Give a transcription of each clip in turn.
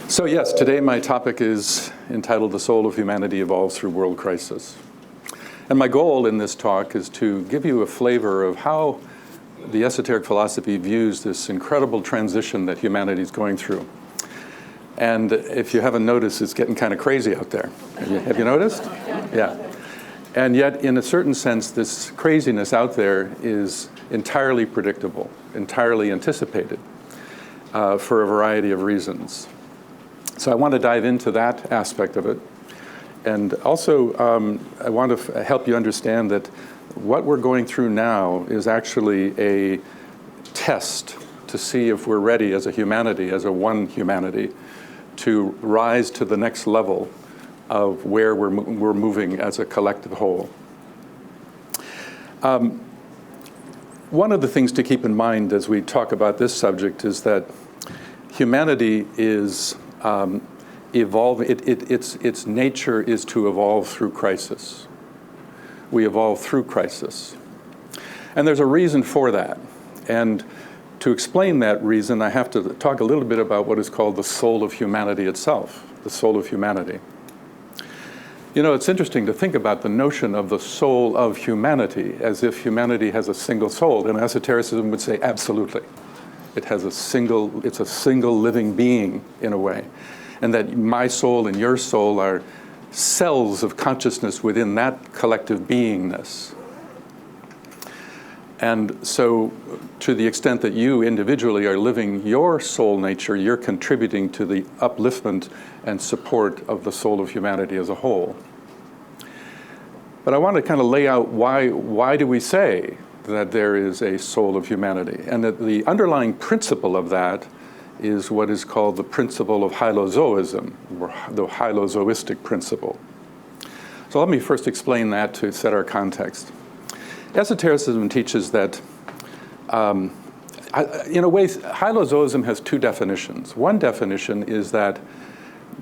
So yes, today my topic is entitled The Soul of Humanity Evolves Through World Crisis. And my goal in this talk is to give you a flavor of how the esoteric philosophy views this incredible transition that humanity is going through. And if you haven't noticed, it's getting kind of crazy out there. Have you noticed? Yeah. And yet, in a certain sense, this craziness out there is entirely predictable, entirely anticipated for a variety of reasons. So I want to dive into that aspect of it. And also, I want to help you understand that what we're going through now is actually a test to see if we're ready as a humanity, as a one humanity, to rise to the next level of where we're moving as a collective whole. One of the things to keep in mind as we talk about this subject is that humanity is its nature is to evolve through crisis. We evolve through crisis. And there's a reason for that. And to explain that reason, I have to talk a little bit about what is called the soul of humanity itself, the soul of humanity. You know, it's interesting to think about the notion of the soul of humanity as if humanity has a single soul. And esotericism would say absolutely. It's a single living being in a way. And that my soul and your soul are cells of consciousness within that collective beingness. And so to the extent that you individually are living your soul nature, you're contributing to the upliftment and support of the soul of humanity as a whole. But I want to kind of lay out why do we say that there is a soul of humanity? And that the underlying principle of that is what is called the principle of hylozoism, or the hylozoistic principle. So let me first explain that to set our context. Esotericism teaches that, in a way, hylozoism has two definitions. One definition is that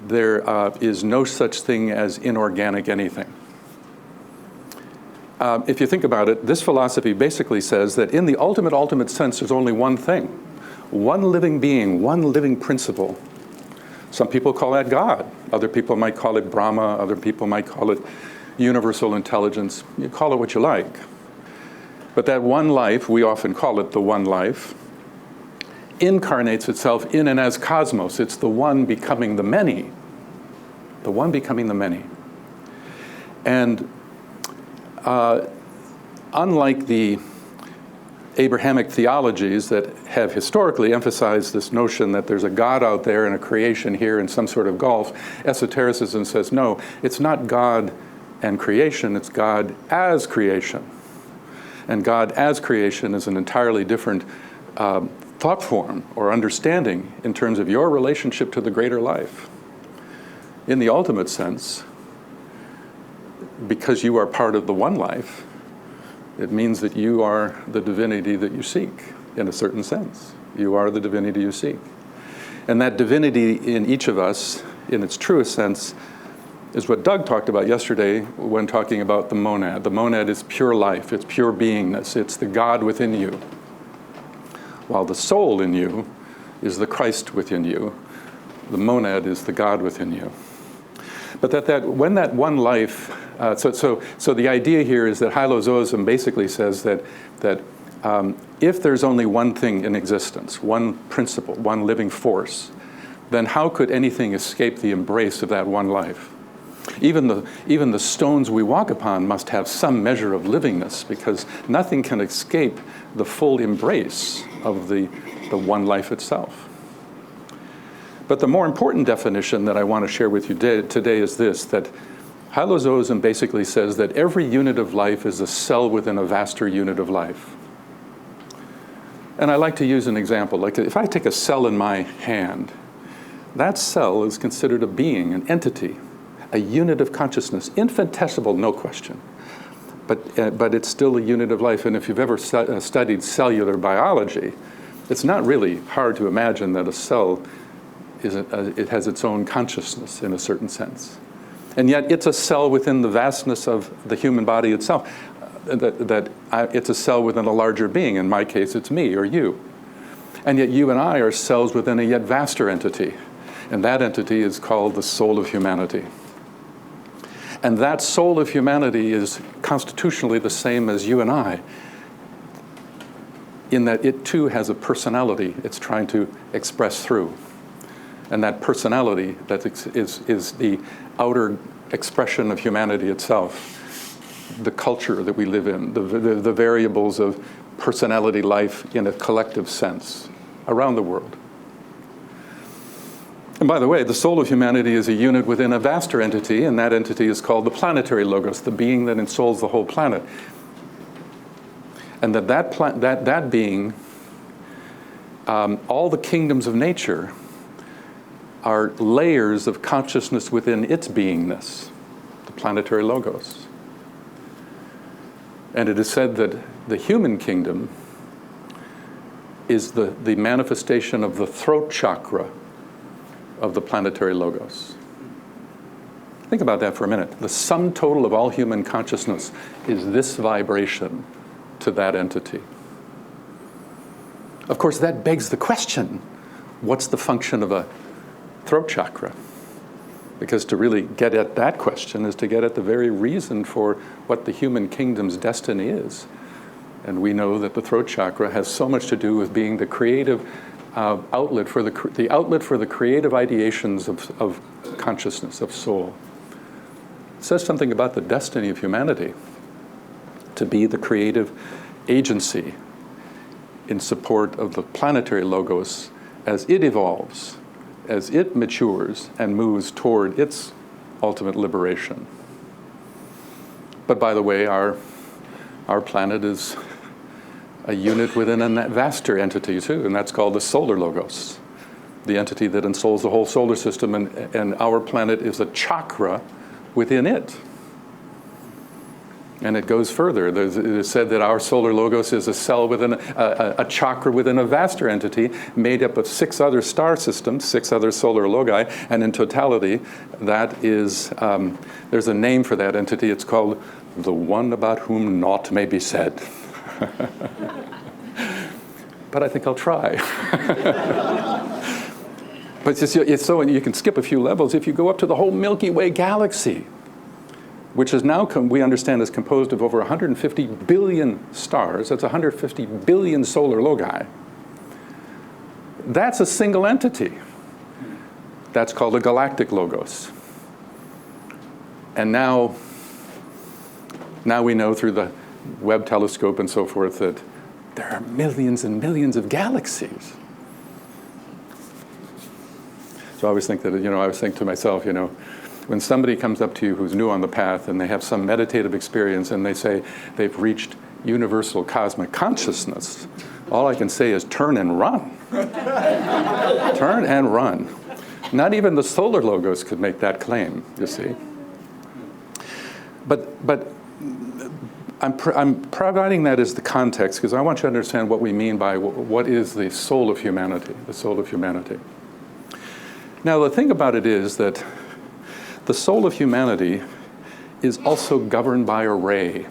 there is no such thing as inorganic anything. If you think about it, this philosophy basically says that in the ultimate sense, there's only one thing, one living being, one living principle. Some people call that God. Other people might call it Brahma. Other people might call it universal intelligence. You call it what you like. But that one life, we often call it the one life, incarnates itself in and as cosmos. It's the one becoming the many. The one becoming the many. And unlike the Abrahamic theologies that have historically emphasized this notion that there's a God out there and a creation here and some sort of gulf, esotericism says, no, it's not God and creation, it's God as creation. And God as creation is an entirely different thought form or understanding in terms of your relationship to the greater life. In the ultimate sense, because you are part of the one life, it means that you are the divinity that you seek, in a certain sense. You are the divinity you seek. And that divinity in each of us, in its truest sense, is what Doug talked about yesterday when talking about the monad. The monad is pure life, it's pure beingness, it's the God within you. While the soul in you is the Christ within you, the monad is the God within you. But when that one life, so the idea here is that hylozoism basically says that if there's only one thing in existence, one principle, one living force, then how could anything escape the embrace of that one life? Even the stones we walk upon must have some measure of livingness, because nothing can escape the full embrace of the one life itself. But the more important definition that I want to share with you today is this, that hylozoism basically says that every unit of life is a cell within a vaster unit of life. And I like to use an example. Like if I take a cell in my hand, that cell is considered a being, an entity, a unit of consciousness, infinitesimal, no question. But it's still a unit of life. And if you've ever studied cellular biology, it's not really hard to imagine that a cell it has its own consciousness in a certain sense. And yet it's a cell within the vastness of the human body itself. It's a cell within a larger being. In my case, it's me or you. And yet you and I are cells within a yet vaster entity. And that entity is called the soul of humanity. And that soul of humanity is constitutionally the same as you and I, in that it too has a personality it's trying to express through. And that personality that is the outer expression of humanity itself, the culture that we live in, the variables of personality life in a collective sense around the world. And by the way, the soul of humanity is a unit within a vaster entity, and that entity is called the planetary logos, the being that ensouls the whole planet. And that being, all the kingdoms of nature are layers of consciousness within its beingness, the planetary logos. And it is said that the human kingdom is the manifestation of the throat chakra of the planetary logos. Think about that for a minute. The sum total of all human consciousness is this vibration to that entity. Of course, that begs the question, what's the function of a throat chakra? Because to really get at that question is to get at the very reason for what the human kingdom's destiny is. And we know that the throat chakra has so much to do with being the creative outlet for the outlet for the creative ideations of consciousness, of soul. It says something about the destiny of humanity, to be the creative agency in support of the planetary logos as it evolves, as it matures and moves toward its ultimate liberation. But by the way, our planet is a unit within a vaster entity too, and that's called the solar logos, the entity that ensouls the whole solar system, and our planet is a chakra within it. And it goes further. It is said that our solar logos is a cell within a chakra within a vaster entity made up of 6 other star systems, 6 other solar logi, and in totality, that is, there's a name for that entity. It's called the one about whom naught may be said. But I think I'll try. But it's so you can skip a few levels. If you go up to the whole Milky Way galaxy, which is now, we understand, is composed of over 150 billion stars. That's 150 billion solar logi. That's a single entity. That's called a galactic logos. And now we know through the Webb telescope and so forth that there are millions and millions of galaxies. So I always think that, I always think to myself, when somebody comes up to you who's new on the path and they have some meditative experience and they say they've reached universal cosmic consciousness, all I can say is turn and run. Turn and run. Not even the solar logos could make that claim, you see. But I'm providing that as the context because I want you to understand what we mean by what is the soul of humanity, the soul of humanity. Now, the thing about it is that the soul of humanity is also governed by a ray.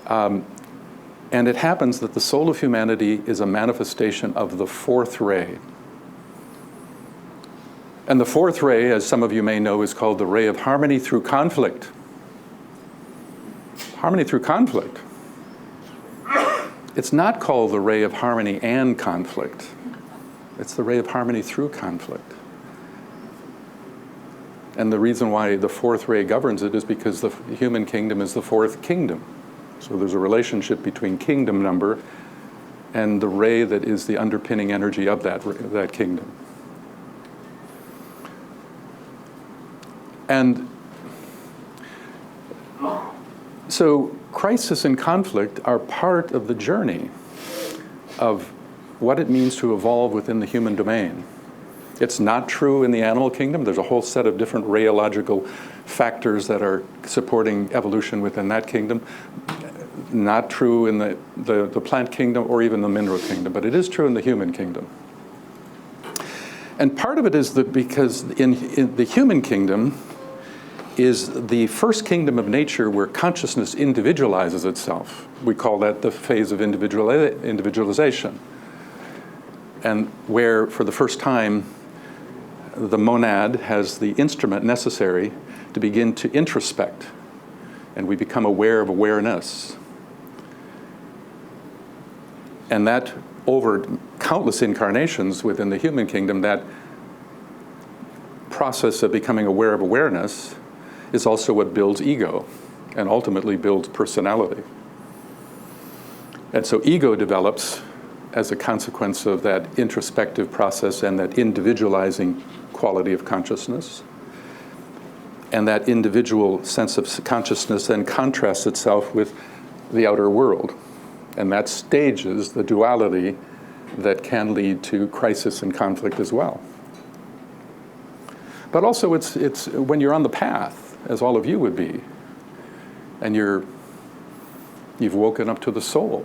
And it happens that the soul of humanity is a manifestation of the 4th ray. And the 4th ray, as some of you may know, is called the ray of harmony through conflict. Harmony through conflict. It's not called the ray of harmony and conflict. It's the ray of harmony through conflict. And the reason why the 4th ray governs it is because the human kingdom is the 4th kingdom. So there's a relationship between kingdom number and the ray that is the underpinning energy of that kingdom. And so crisis and conflict are part of the journey of what it means to evolve within the human domain. It's not true in the animal kingdom. There's a whole set of different rheological factors that are supporting evolution within that kingdom. Not true in the plant kingdom or even the mineral kingdom, but it is true in the human kingdom. And part of it is that because in the human kingdom is the first kingdom of nature where consciousness individualizes itself. We call that the phase of individualization. And where, for the first time, the monad has the instrument necessary to begin to introspect, and we become aware of awareness. And that, over countless incarnations within the human kingdom, that process of becoming aware of awareness is also what builds ego and ultimately builds personality. And so ego develops as a consequence of that introspective process and that individualizing quality of consciousness. And that individual sense of consciousness then contrasts itself with the outer world. And that stages the duality that can lead to crisis and conflict as well. But also it's when you're on the path, as all of you would be, and you've woken up to the soul.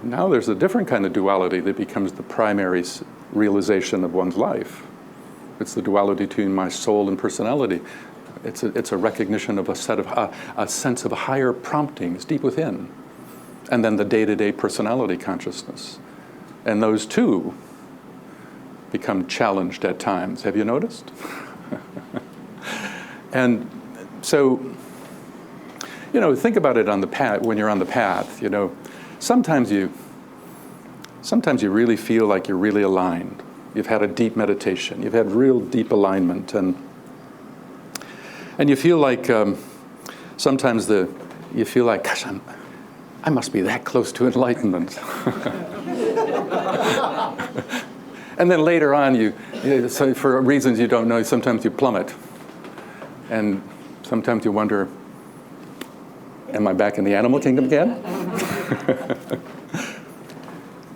Now there's a different kind of duality that becomes the primary realization of one's life. It's the duality between my soul and personality. It's a recognition of a sense of higher promptings deep within, and then the day-to-day personality consciousness. And those two become challenged at times. Have you noticed? And so, think about it on the path. When you're on the path, sometimes you really feel like you're really aligned. You've had a deep meditation. You've had real deep alignment, and you feel like sometimes you feel like, gosh, I must be that close to enlightenment. And then later on, so for reasons you don't know, sometimes you plummet, and sometimes you wonder, am I back in the animal kingdom again?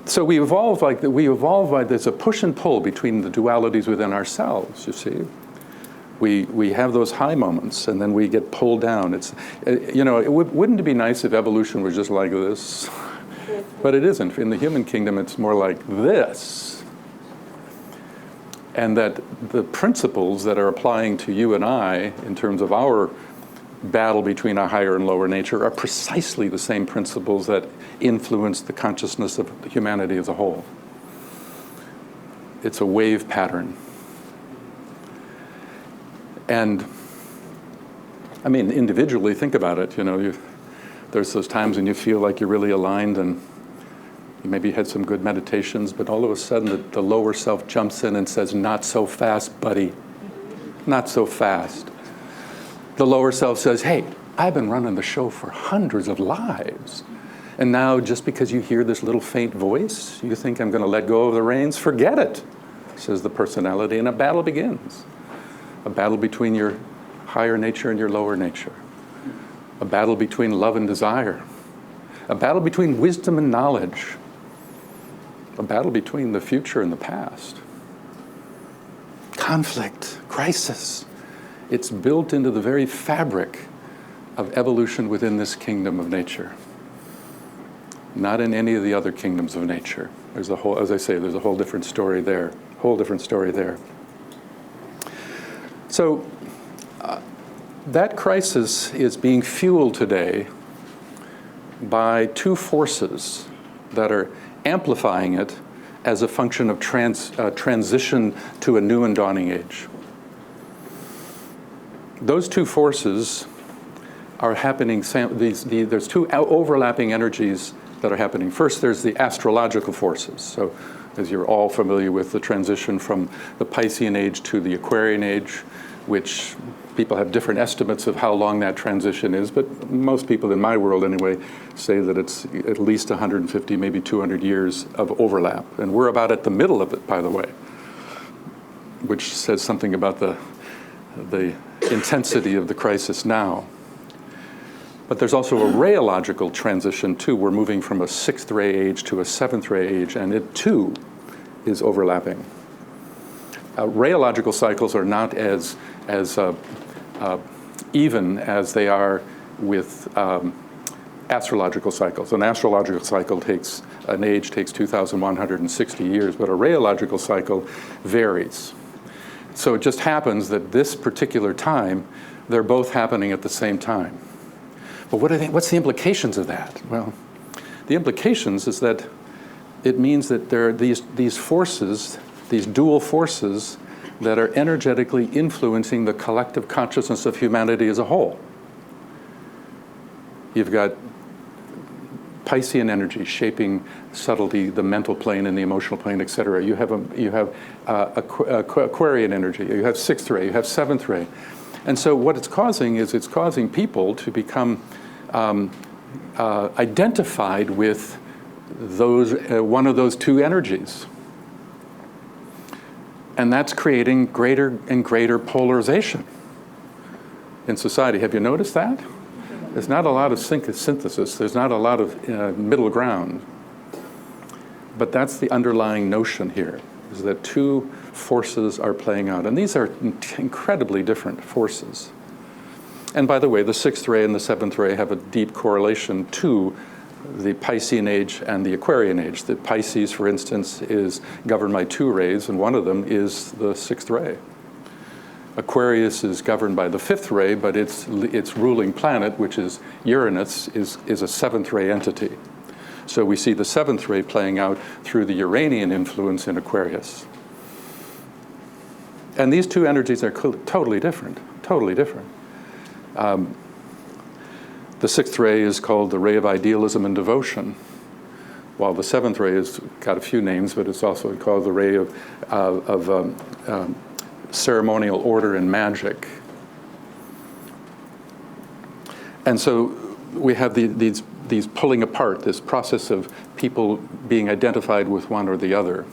So we evolve like there's a push and pull between the dualities within ourselves, you see. We have those high moments, and then we get pulled down. Wouldn't it be nice if evolution was just like this? But it isn't. In the human kingdom, it's more like this. And that the principles that are applying to you and I, in terms of our battle between a higher and lower nature, are precisely the same principles that influence the consciousness of humanity as a whole. It's a wave pattern. And, individually, think about it. There's those times when you feel like you're really aligned and you maybe had some good meditations, but all of a sudden the lower self jumps in and says, not so fast, buddy. Not so fast. The lower self says, hey, I've been running the show for hundreds of lives. And now just because you hear this little faint voice, you think I'm going to let go of the reins? Forget it, says the personality, and a battle begins. A battle between your higher nature and your lower nature. A battle between love and desire. A battle between wisdom and knowledge. A battle between the future and the past. Conflict, crisis. It's built into the very fabric of evolution within this kingdom of nature. Not in any of the other kingdoms of nature. There's a whole, as I say, there's a whole different story there. So that crisis is being fueled today by two forces that are amplifying it as a function of transition to a new and dawning age. Those two forces are happening, there's two overlapping energies that are happening. First, there's the astrological forces. So, as you're all familiar with, the transition from the Piscean age to the Aquarian age, which people have different estimates of how long that transition is, but most people in my world anyway say that it's at least 150, maybe 200 years of overlap. And we're about at the middle of it, by the way, which says something about the intensity of the crisis now. But there's also a rheological transition too. We're moving from a 6th ray age to a 7th ray age, and it too is overlapping. Rheological cycles are not as even as they are with astrological cycles. An astrological cycle takes 2,160 years, but a rheological cycle varies. So it just happens that this particular time, they're both happening at the same time. But what's the implications of that? Well, the implications is that it means that there are these forces these dual forces that are energetically influencing the collective consciousness of humanity as a whole. You've got Piscean energy shaping subtlety, the mental plane and the emotional plane, etc. You have Aquarian energy. You have sixth ray. You have seventh ray. And so what it's causing is it's causing people to become identified with those one of those two energies. And that's creating greater and greater polarization in society. Have you noticed that? There's not a lot of synthesis. There's not a lot of middle ground. But that's the underlying notion here, is that two forces are playing out. And these are incredibly different forces. And by the way, the sixth ray and the seventh ray have a deep correlation to the Piscean age and the Aquarian age. The Pisces, for instance, is governed by two rays, and one of them is the sixth ray. Aquarius is governed by the fifth ray, but its ruling planet, which is Uranus, is a seventh ray entity. So we see the seventh ray playing out through the Uranian influence in Aquarius. And these two energies are totally different, totally different. The sixth ray is called the ray of idealism and devotion, while the seventh ray has got a few names, but it's also called the ray of ceremonial order and magic. And so we have these pulling apart, this process of people being identified with one or the other.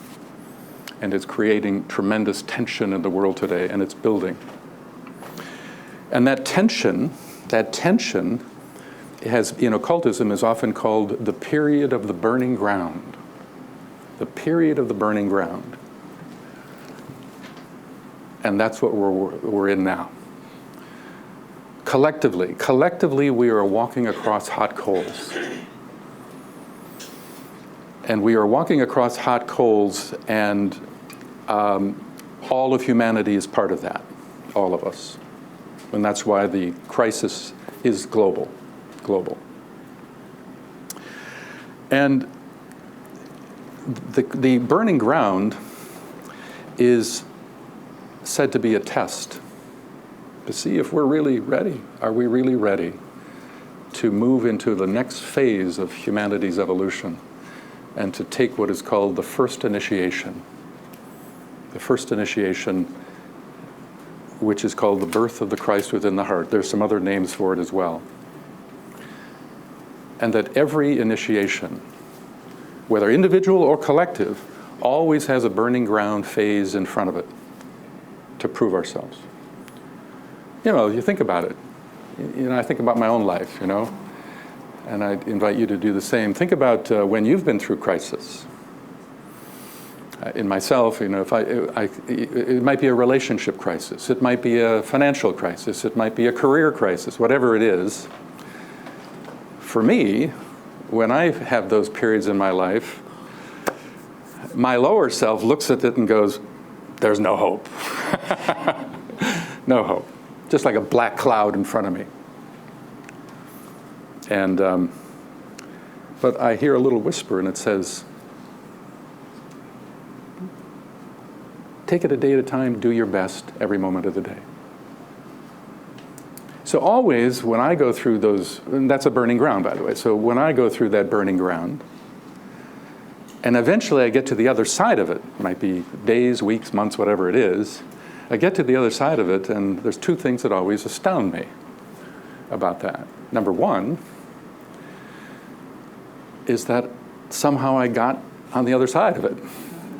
And it's creating tremendous tension in the world today, and it's building. And that tension has, in occultism, is often called the period of the burning ground. The period of the burning ground. And that's what we're in now. Collectively, we are walking across hot coals. And we are walking across hot coals, and all of humanity is part of that, all of us. And that's why the crisis is global. And the burning ground is said to be a test to see if we're really ready. Are we really ready to move into the next phase of humanity's evolution and to take what is called the first initiation? The first initiation, which is called the birth of the Christ within the heart. There's some other names for it as well. And that every initiation, whether individual or collective, always has a burning ground phase in front of it to prove ourselves. You know, you think about it. You know, I think about my own life, you know, and I invite you to do the same. Think about when you've been through crisis. In myself, you know, it might be a relationship crisis. It might be a financial crisis. It might be a career crisis, whatever it is. For me, when I have those periods in my life, my lower self looks at it and goes, there's no hope. No hope. Just like a black cloud in front of me. And, but I hear a little whisper and it says, take it a day at a time, do your best every moment of the day. So always when I go through those, and that's a burning ground, by the way, so when I go through that burning ground, and eventually I get to the other side of it, might be days, weeks, months, whatever it is, I get to the other side of it, and there's two things that always astound me about that. Number one is that somehow I got on the other side of it.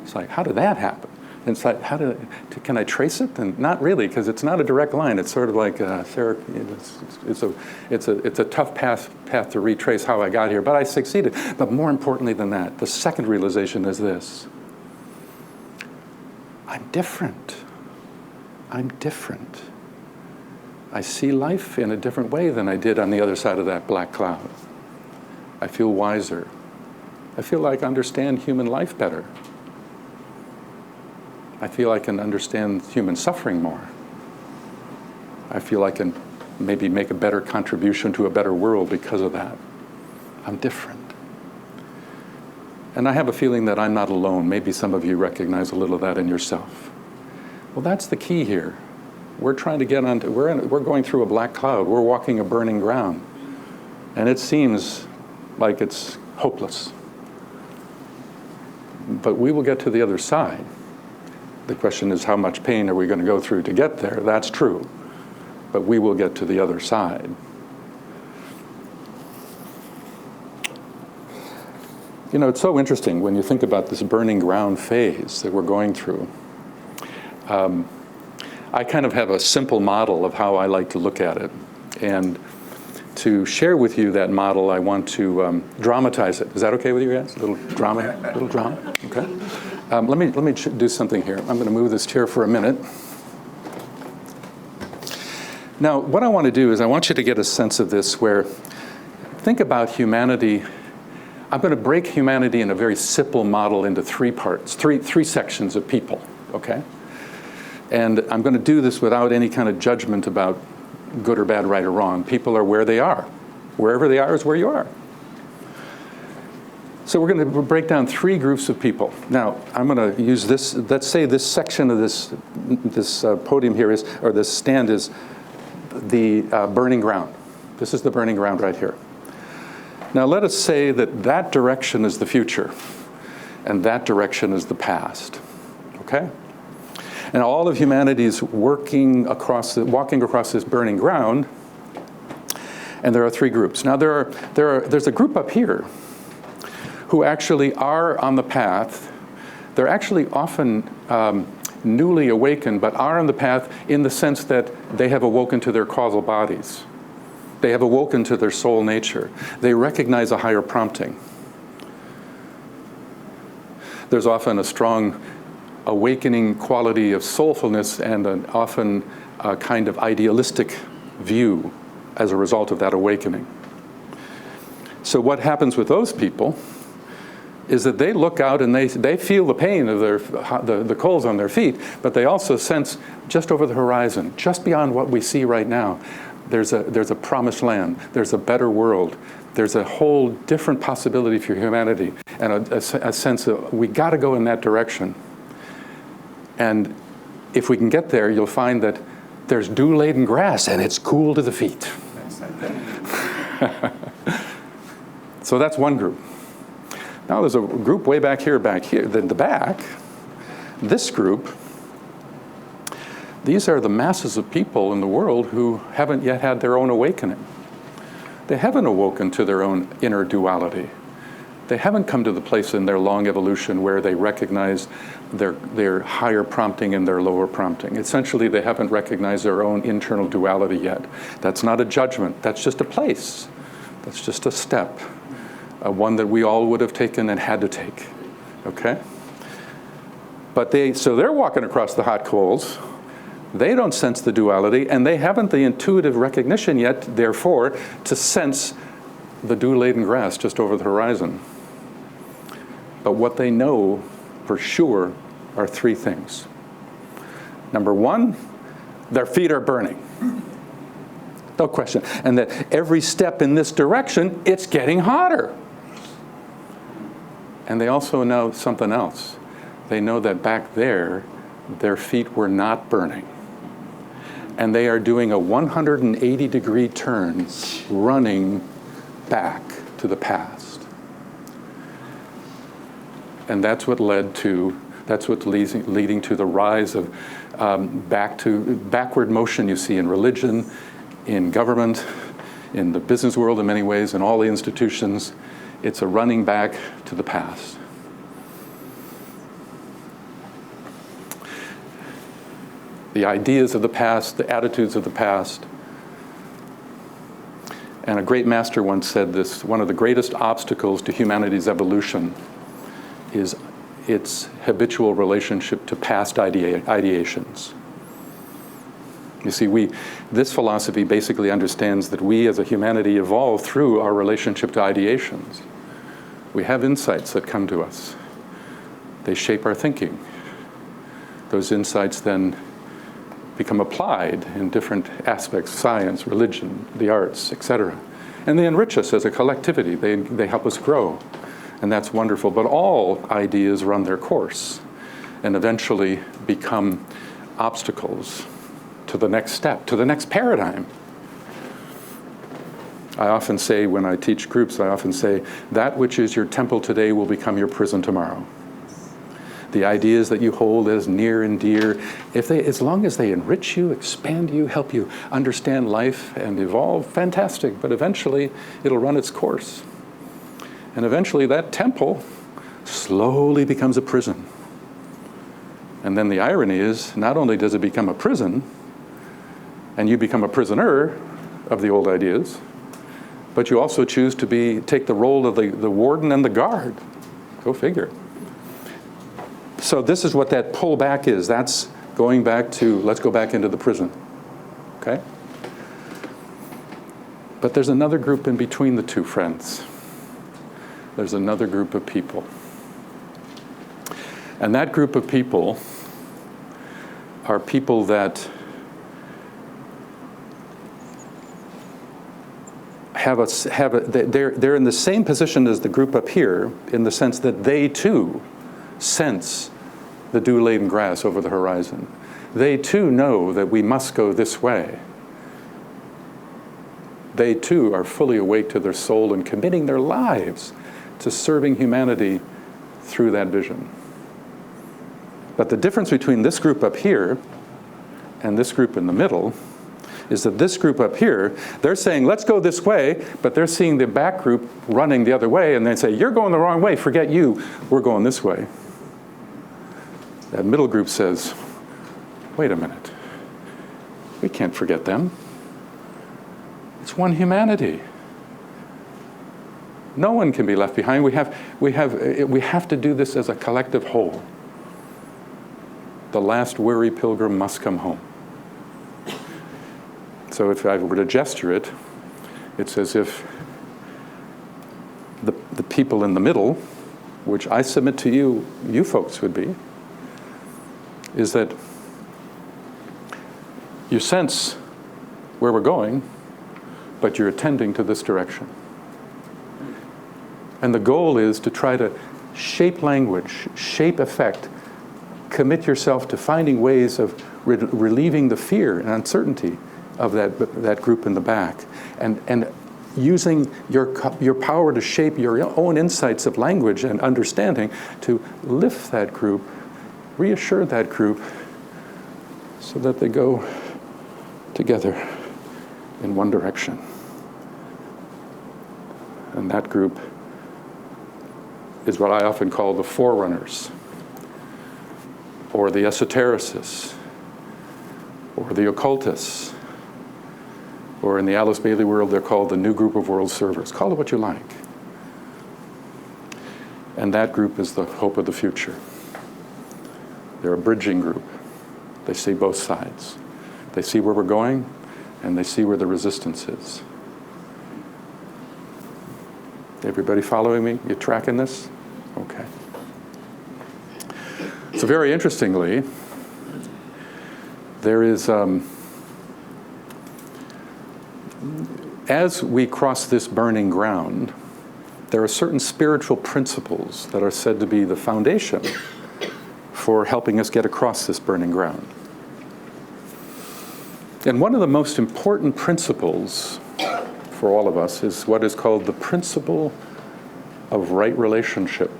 It's like, how did that happen? And it's like, can I trace it? And not really, because it's not a direct line. It's sort of like it's a tough path to retrace how I got here, but I succeeded. But more importantly than that, the second realization is this: I'm different. I'm different. I see life in a different way than I did on the other side of that black cloud. I feel wiser. I feel like I understand human life better. I feel I can understand human suffering more. I feel I can maybe make a better contribution to a better world because of that. I'm different. And I have a feeling that I'm not alone. Maybe some of you recognize a little of that in yourself. Well, that's the key here. We're trying to get onto, we're going through a black cloud. We're walking a burning ground. And it seems like it's hopeless. But we will get to the other side. The question is, how much pain are we going to go through to get there? That's true. But we will get to the other side. You know, it's so interesting when you think about this burning ground phase that we're going through. I kind of have a simple model of how I like to look at it. And to share with you that model, I want to dramatize it. Is that okay with you guys? A little drama? Okay. Let me do something here. I'm going to move this chair for a minute. Now, what I want to do is I want you to get a sense of this where, think about humanity. I'm going to break humanity in a very simple model into three parts, three sections of people, okay? And I'm going to do this without any kind of judgment about good or bad, right or wrong. People are where they are. Wherever they are is where you are. So we're going to break down three groups of people. Now, I'm going to use this, let's say this section of this podium here is, or this stand is the burning ground. This is the burning ground right here. Now let us say that that direction is the future, and that direction is the past, okay? And all of humanity is walking across this burning ground, and there are three groups. Now there's a group up here who actually are on the path. They're actually often newly awakened, but are on the path in the sense that they have awoken to their causal bodies. They have awoken to their soul nature. They recognize a higher prompting. There's often a strong awakening quality of soulfulness and an often a kind of idealistic view as a result of that awakening. So what happens with those people is that they look out and they feel the pain of the coals on their feet, but they also sense just over the horizon, just beyond what we see right now, there's a promised land, there's a better world, there's a whole different possibility for humanity, and a sense of we got to go in that direction. And if we can get there, you'll find that there's dew-laden grass and it's cool to the feet. So that's one group. Now there's a group way back here, in the back. This group, these are the masses of people in the world who haven't yet had their own awakening. They haven't awoken to their own inner duality. They haven't come to the place in their long evolution where they recognize their higher prompting and their lower prompting. Essentially, they haven't recognized their own internal duality yet. That's not a judgment. That's just a place. That's just a step, one that we all would have taken and had to take, okay? But so they're walking across the hot coals. They don't sense the duality, and they haven't the intuitive recognition yet, therefore, to sense the dew-laden grass just over the horizon. But what they know for sure are three things. Number one, their feet are burning. No question. And that every step in this direction, it's getting hotter. And they also know something else. They know that back there, their feet were not burning. And they are doing a 180-degree turn, running back to the past. And that's what's leading to the rise of backward motion you see in religion, in government, in the business world in many ways, in all the institutions. It's a running back to the past. The ideas of the past, the attitudes of the past. And a great master once said this, one of the greatest obstacles to humanity's evolution is its habitual relationship to past ideations. You see, this philosophy basically understands that we as a humanity evolve through our relationship to ideations. We have insights that come to us. They shape our thinking. Those insights then become applied in different aspects, science, religion, the arts, etc. And they enrich us as a collectivity. They help us grow. And that's wonderful. But all ideas run their course and eventually become obstacles to the next step, to the next paradigm. I often say, when I teach groups, I often say, that which is your temple today will become your prison tomorrow. The ideas that you hold as near and dear, as long as they enrich you, expand you, help you understand life and evolve, fantastic. But eventually, it'll run its course. And eventually, that temple slowly becomes a prison. And then the irony is, not only does it become a prison, and you become a prisoner of the old ideas, but you also choose to take the role of the warden and the guard. Go figure. So this is what that pull back is. That's going back to, let's go back into the prison. Okay? But there's another group in between the two, friends. There's another group of people. And that group of people are people that they're in the same position as the group up here, in the sense that they too sense the dew-laden grass over the horizon. They too know that we must go this way. They too are fully awake to their soul and committing their lives to serving humanity through that vision. But the difference between this group up here and this group in the middle is that this group up here, they're saying, let's go this way, but they're seeing the back group running the other way, and they say, you're going the wrong way, forget you, we're going this way. That middle group says, wait a minute, we can't forget them. It's one humanity. No one can be left behind. We have to do this as a collective whole. The last weary pilgrim must come home. So if I were to gesture it, it's as if the people in the middle, which I submit to you folks would be, is that you sense where we're going, but you're attending to this direction. And the goal is to try to shape language, shape effect, commit yourself to finding ways of relieving the fear and uncertainty of that group in the back, and using your power to shape your own insights of language and understanding to lift that group, reassure that group, so that they go together in one direction. And that group is what I often call the forerunners, or the esotericists, or the occultists, or in the Alice Bailey world, they're called the new group of world servers. Call it what you like. And that group is the hope of the future. They're a bridging group. They see both sides. They see where we're going, and they see where the resistance is. Everybody following me? You tracking this? Okay. So very interestingly, there is, as we cross this burning ground, there are certain spiritual principles that are said to be the foundation for helping us get across this burning ground. And one of the most important principles for all of us is what is called the principle of right relationship.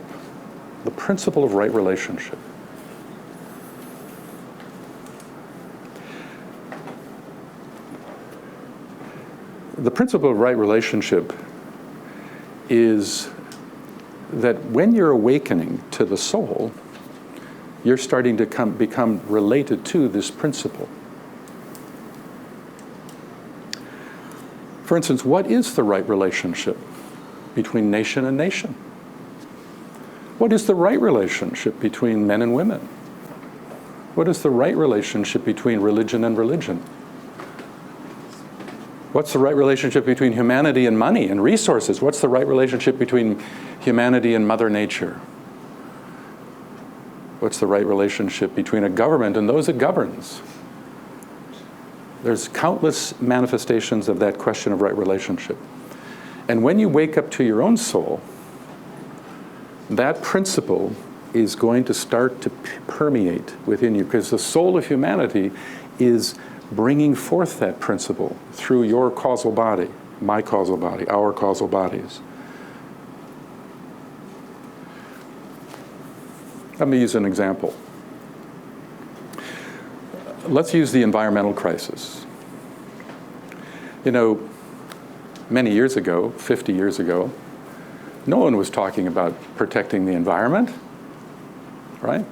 The principle of right relationship. The principle of right relationship is that when you're awakening to the soul, you're starting to become related to this principle. For instance, what is the right relationship between nation and nation? What is the right relationship between men and women? What is the right relationship between religion and religion? What's the right relationship between humanity and money and resources? What's the right relationship between humanity and Mother Nature? What's the right relationship between a government and those it governs? There's countless manifestations of that question of right relationship. And when you wake up to your own soul, that principle is going to start to permeate within you, because the soul of humanity is bringing forth that principle through your causal body, my causal body, our causal bodies. Let me use an example. Let's use the environmental crisis. You know, many years ago, 50 years ago, no one was talking about protecting the environment, right?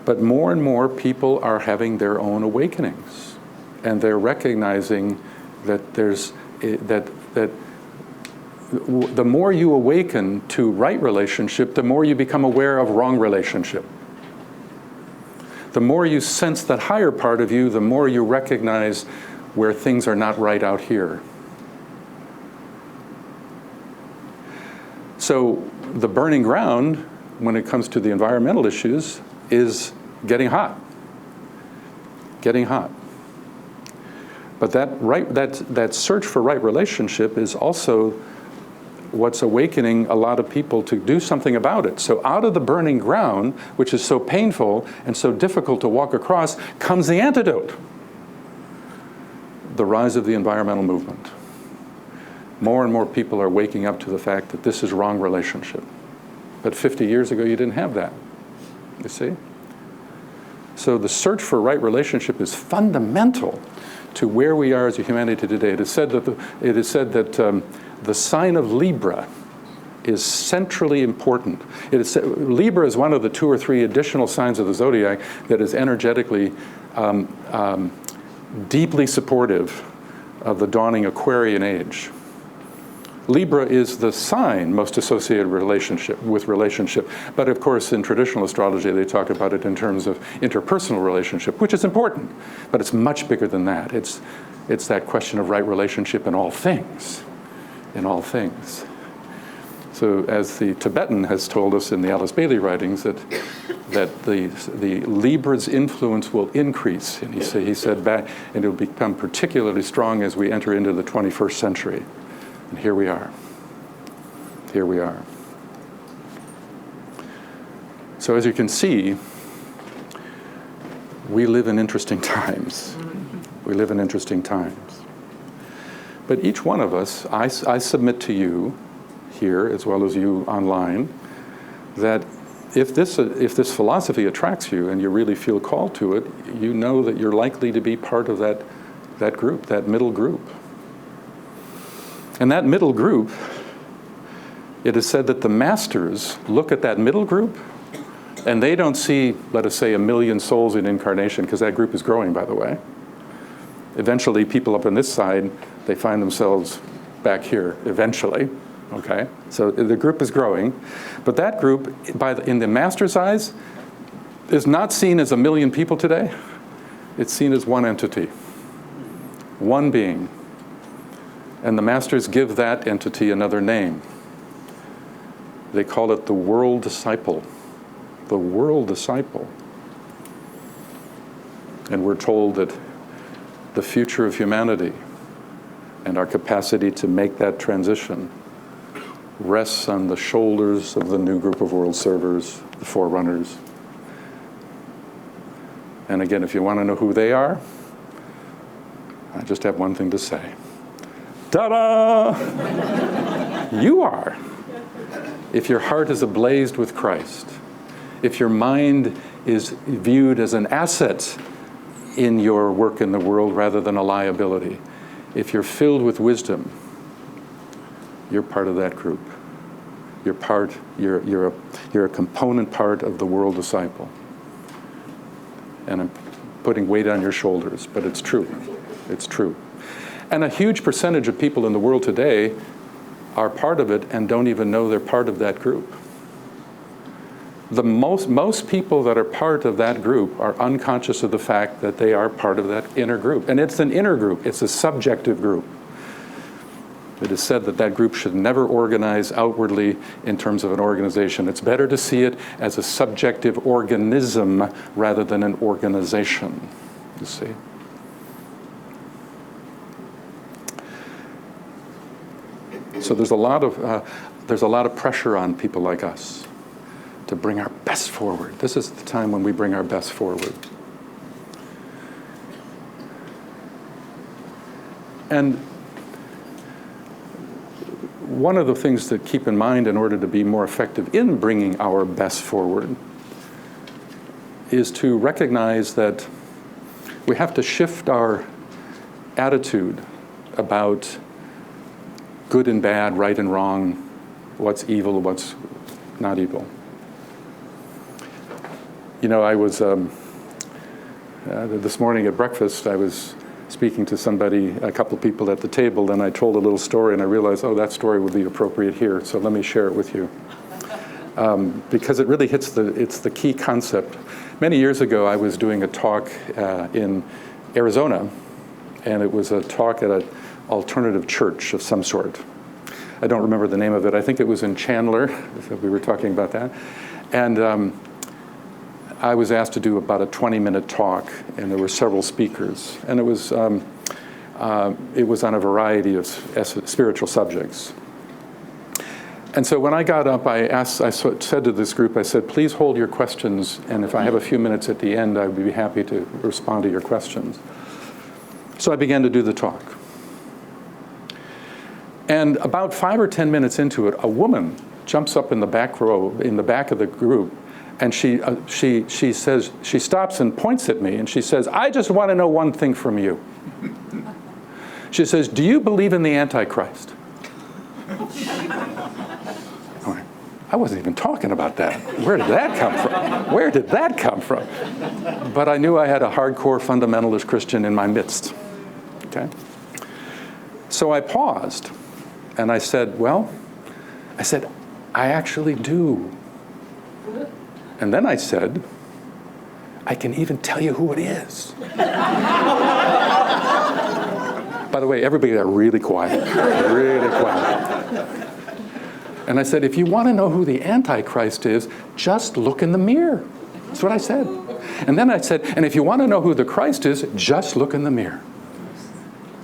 But more and more people are having their own awakenings, and they're recognizing that that the more you awaken to right relationship, the more you become aware of wrong relationship. The more you sense that higher part of you, the more you recognize where things are not right out here. So the burning ground, when it comes to the environmental issues, is getting hot. Getting hot. But that search for right relationship is also what's awakening a lot of people to do something about it. So out of the burning ground, which is so painful and so difficult to walk across, comes the antidote. The rise of the environmental movement. More and more people are waking up to the fact that this is wrong relationship. But 50 years ago, you didn't have that, you see? So the search for right relationship is fundamental to where we are as a humanity today. It is said that the sign of Libra is centrally important. Libra is one of the 2 or 3 additional signs of the zodiac that is energetically deeply supportive of the dawning Aquarian age. Libra is the sign most associated with relationship. But of course, in traditional astrology, they talk about it in terms of interpersonal relationship, which is important, but it's much bigger than that. It's that question of right relationship in all things, in all things. So as the Tibetan has told us in the Alice Bailey writings, that the Libra's influence will increase. And he said back, and it will become particularly strong as we enter into the 21st century. And here we are. Here we are. So as you can see, we live in interesting times. We live in interesting times. But each one of us, I submit to you here, as well as you online, that if this philosophy attracts you and you really feel called to it, you know that you're likely to be part of that group, that middle group. And that middle group, it is said that the masters look at that middle group and they don't see, let us say, 1 million souls in incarnation, because that group is growing, by the way. Eventually, people up on this side, they find themselves back here, eventually, okay? So the group is growing, but that group, in the master's eyes, is not seen as 1 million people today. It's seen as one entity, one being. And the masters give that entity another name. They call it the world disciple. The world disciple. And we're told that the future of humanity and our capacity to make that transition rests on the shoulders of the new group of world servers, the forerunners. And again, if you want to know who they are, I just have one thing to say. Ta-da! You are. If your heart is ablazed with Christ, if your mind is viewed as an asset in your work in the world rather than a liability, if you're filled with wisdom, you're part of that group. You're a component part of the world disciple. And I'm putting weight on your shoulders, but it's true. It's true. And a huge percentage of people in the world today are part of it and don't even know they're part of that group. The most people that are part of that group are unconscious of the fact that they are part of that inner group. And it's an inner group. It's a subjective group. It is said that that group should never organize outwardly in terms of an organization. It's better to see it as a subjective organism rather than an organization, you see. So there's a lot of, there's a lot of pressure on people like us to bring our best forward. This is the time when we bring our best forward. And one of the things to keep in mind in order to be more effective in bringing our best forward is to recognize that we have to shift our attitude about good and bad, right and wrong, what's evil, what's not evil. You know, I was, this morning at breakfast, I was speaking to somebody, a couple of people at the table, and I told a little story, and I realized, oh, that story would be appropriate here, so let me share it with you. Because it really hits it's the key concept. Many years ago, I was doing a talk in Arizona, and it was a talk at an alternative church of some sort. I don't remember the name of it. I think it was in Chandler, so we were talking about that. And I was asked to do about a 20-minute talk, and there were several speakers. And it was on a variety of spiritual subjects. And so when I got up, I said to this group, I said, please hold your questions, and if I have a few minutes at the end, I would be happy to respond to your questions. So I began to do the talk. And about 5 or 10 minutes into it, a woman jumps up in the back row, in the back of the group, and she says, she stops and points at me, and she says, I just want to know one thing from you. She says, do you believe in the Antichrist? I wasn't even talking about that. Where did that come from? Where did that come from? But I knew I had a hardcore fundamentalist Christian in my midst. Okay? So I paused, and I said, I actually do. And then I said, I can even tell you who it is. By the way, everybody got really quiet, really quiet. And I said, if you want to know who the Antichrist is, just look in the mirror. That's what I said. And then I said, and if you want to know who the Christ is, just look in the mirror.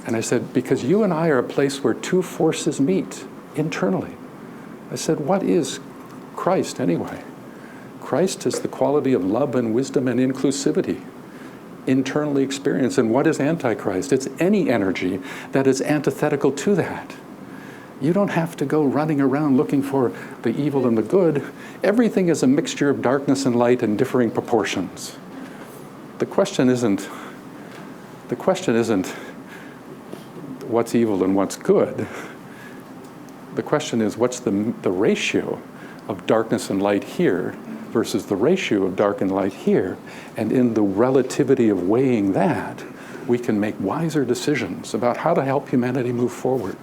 And I said, because you and I are a place where two forces meet internally. I said, what is Christ anyway? Christ is the quality of love and wisdom and inclusivity, internally experienced. And what is Antichrist? It's any energy that is antithetical to that. You don't have to go running around looking for the evil and the good. Everything is a mixture of darkness and light in differing proportions. The question isn't what's evil and what's good. The question is, what's the ratio of darkness and light here versus the ratio of dark and light here? And in the relativity of weighing that, we can make wiser decisions about how to help humanity move forward.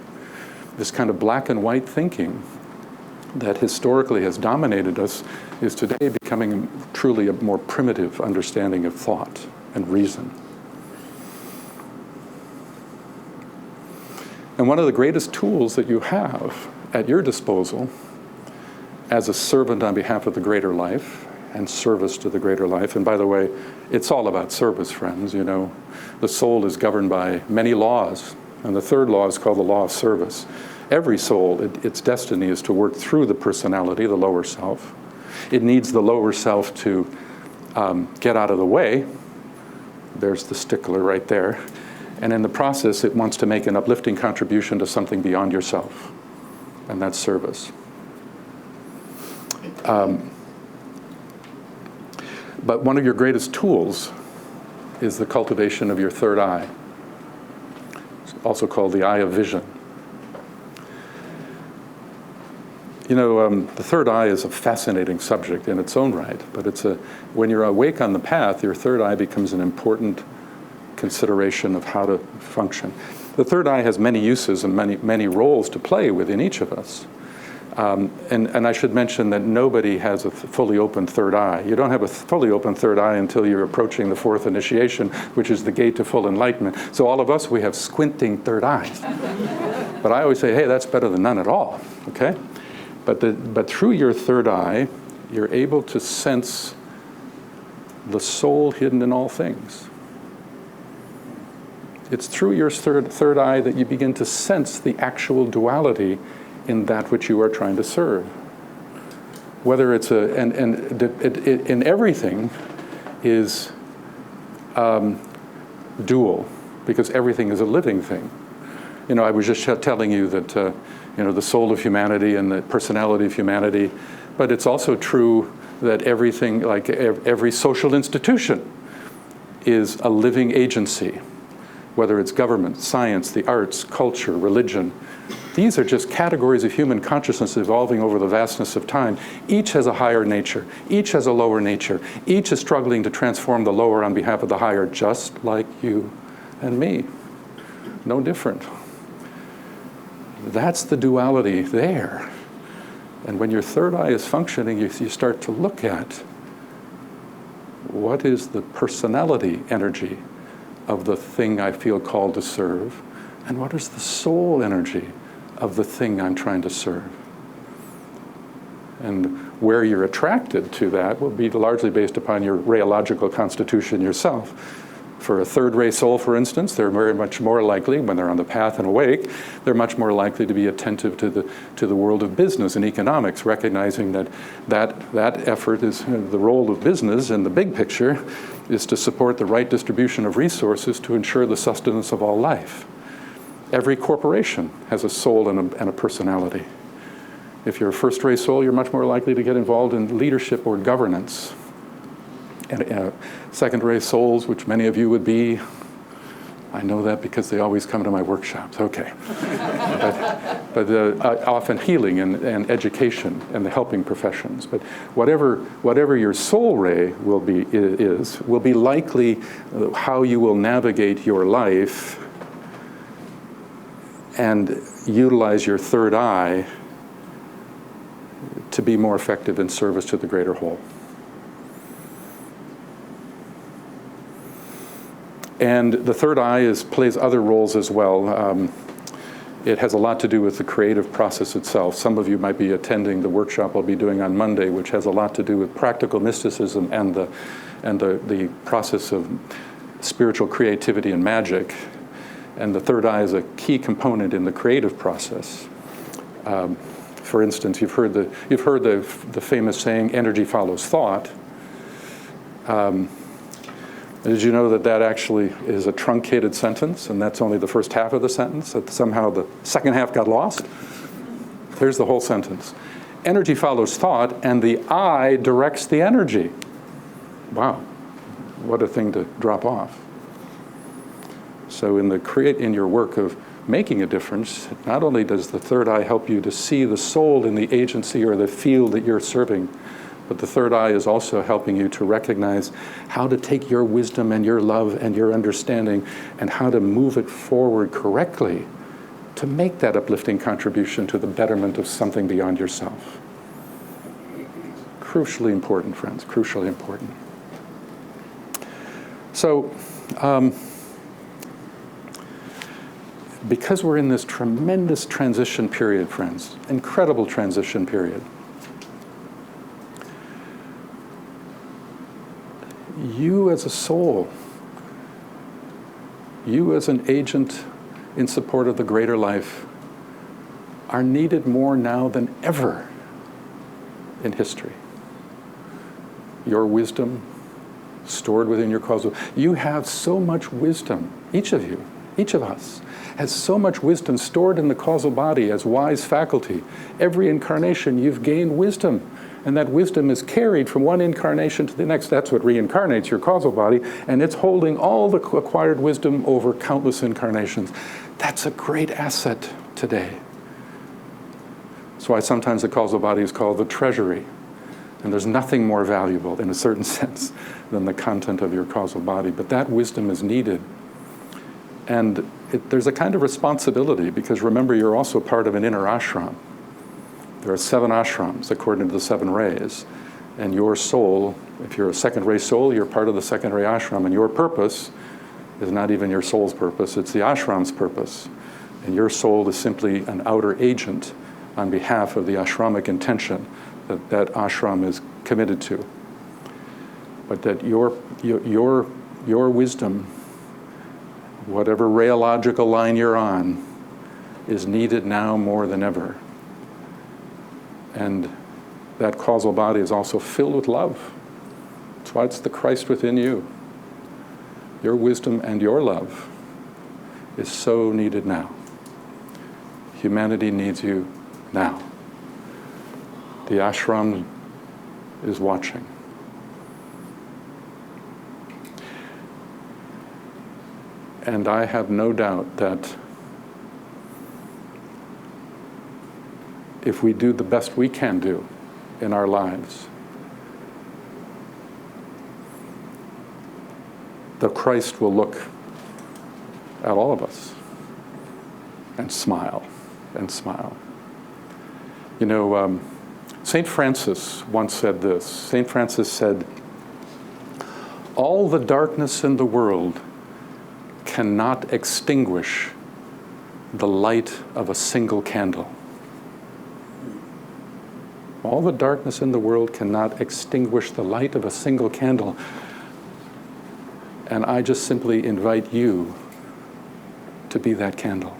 This kind of black and white thinking that historically has dominated us is today becoming truly a more primitive understanding of thought and reason. And one of the greatest tools that you have at your disposal as a servant on behalf of the greater life and service to the greater life, and by the way, it's all about service, friends, you know. The soul is governed by many laws, and the third law is called the law of service. Every soul, its destiny is to work through the personality, the lower self. It needs the lower self to get out of the way. There's the stickler right there. And in the process, it wants to make an uplifting contribution to something beyond yourself, and that's service. But one of your greatest tools is the cultivation of your third eye. It's also called the eye of vision. You know, the third eye is a fascinating subject in its own right, but when you're awake on the path, your third eye becomes an important consideration of how to function. The third eye has many uses and many roles to play within each of us. And I should mention that nobody has a fully open third eye. You don't have a fully open third eye until you're approaching the fourth initiation, which is the gate to full enlightenment. So all of us, we have squinting third eyes. But I always say, hey, that's better than none at all, okay? But through your third eye, you're able to sense the soul hidden in all things. It's through your third eye that you begin to sense the actual duality in that which you are trying to serve. Whether it's in everything is dual, because everything is a living thing. I was just telling you that the soul of humanity and the personality of humanity, but it's also true that everything, like every social institution, is a living agency, whether it's government, science, the arts, culture, religion. These are just categories of human consciousness evolving over the vastness of time. Each has a higher nature. Each has a lower nature. Each is struggling to transform the lower on behalf of the higher, just like you and me. No different. That's the duality there. And when your third eye is functioning, you start to look at what is the personality energy of the thing I feel called to serve, and what is the soul energy of the thing I'm trying to serve. And where you're attracted to that will be largely based upon your rheological constitution yourself. For a third-ray soul, for instance, they're very much more likely, when they're on the path and awake, they're much more likely to be attentive to the world of business and economics, recognizing that effort is the role of business in the big picture is to support the right distribution of resources to ensure the sustenance of all life. Every corporation has a soul and a personality. If you're a first-ray soul, you're much more likely to get involved in leadership or governance. And second-ray souls, which many of you would be, I know that because they always come to my workshops, okay. but often healing and education and the helping professions. But whatever your soul ray will be likely how you will navigate your life and utilize your third eye to be more effective in service to the greater whole. And the third eye plays other roles as well. It has a lot to do with the creative process itself. Some of you might be attending the workshop I'll be doing on Monday, which has a lot to do with practical mysticism and the process of spiritual creativity and magic. And the third eye is a key component in the creative process. For instance, you've heard the famous saying, "Energy follows thought." Did you know that actually is a truncated sentence, and that's only the first half of the sentence, that somehow the second half got lost? Here's the whole sentence. Energy follows thought, and the eye directs the energy. Wow, what a thing to drop off. So in your work of making a difference, not only does the third eye help you to see the soul in the agency or the field that you're serving, but the third eye is also helping you to recognize how to take your wisdom and your love and your understanding and how to move it forward correctly to make that uplifting contribution to the betterment of something beyond yourself. Crucially important, friends, crucially important. So, because we're in this tremendous transition period, friends, incredible transition period, you as a soul, you as an agent in support of the greater life, are needed more now than ever in history. Your wisdom stored within your causal. You have so much wisdom, each of you, each of us, has so much wisdom stored in the causal body as wise faculty. Every incarnation you've gained wisdom. And that wisdom is carried from one incarnation to the next. That's what reincarnates your causal body. And it's holding all the acquired wisdom over countless incarnations. That's a great asset today. That's why sometimes the causal body is called the treasury. And there's nothing more valuable, in a certain sense, than the content of your causal body. But that wisdom is needed. And there's a kind of responsibility, because remember, you're also part of an inner ashram. There are 7 ashrams according to the 7 rays. And your soul, if you're a second ray soul, you're part of the second ray ashram. And your purpose is not even your soul's purpose, it's the ashram's purpose. And your soul is simply an outer agent on behalf of the ashramic intention that ashram is committed to. But that your wisdom, whatever rheological line you're on, is needed now more than ever. And that causal body is also filled with love. That's why it's the Christ within you. Your wisdom and your love is so needed now. Humanity needs you now. The ashram is watching. And I have no doubt that if we do the best we can do in our lives, the Christ will look at all of us and smile and smile. You know, St. Francis once said this. St. Francis said, "All the darkness in the world cannot extinguish the light of a single candle." All the darkness in the world cannot extinguish the light of a single candle. And I just simply invite you to be that candle.